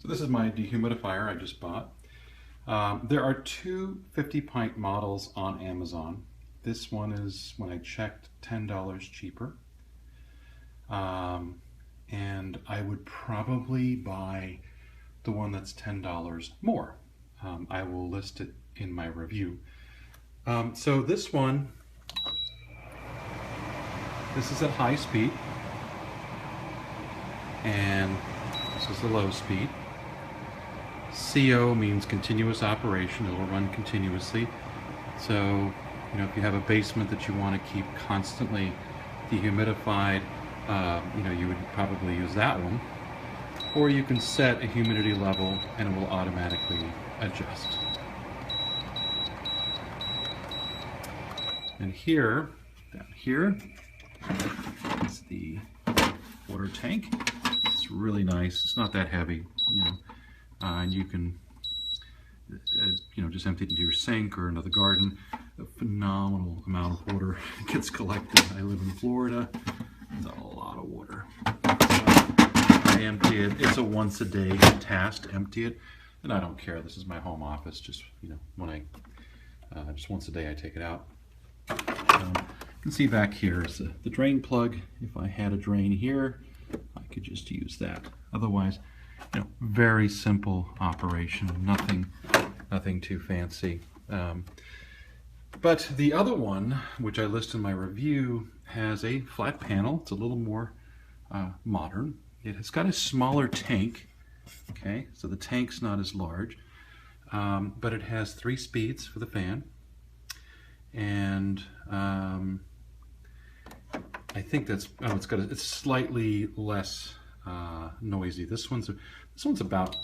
So this is my dehumidifier I just bought. There are two 50-pint models on Amazon. This one is, when I checked, $10 cheaper. And I would probably buy the one that's $10 more. I will list it in my review. So this one, this is at high speed, and this is the low speed. CO means continuous operation. It will run continuously. So, if you have a basement that you want to keep constantly dehumidified, you would probably use that one. Or you can set a humidity level and it will automatically adjust. And here, down here, is the water tank. It's really nice. It's not that heavy, and you can, just empty it into your sink or another garden. A phenomenal amount of water gets collected. I live in Florida. There's a lot of water. I empty it. It's a once a day task to empty it, and I don't care. This is my home office. Just when I just once a day I take it out. You can see back here is the drain plug. If I had a drain here, I could just use that. Otherwise, very simple operation. Nothing too fancy. But the other one, which I list in my review, has a flat panel. It's a little more modern. It has got a smaller tank. Okay, so the tank's not as large, but it has 3 speeds for the fan, and I think that's it's slightly less noisy. This one's about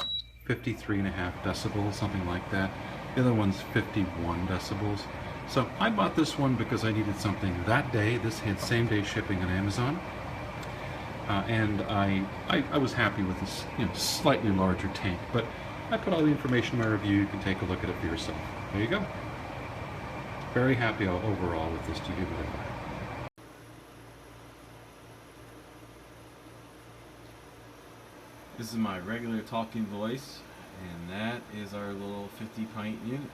53.5 decibels, something like that. The other one's 51 decibels. So I bought this one because I needed something that day. This had same-day shipping on Amazon, and I was happy with this slightly larger tank. But I put all the information in my review. You can take a look at it for yourself. There you go. Very happy overall with this dehumidifier. This is my regular talking voice, and that is our little 50-pint unit.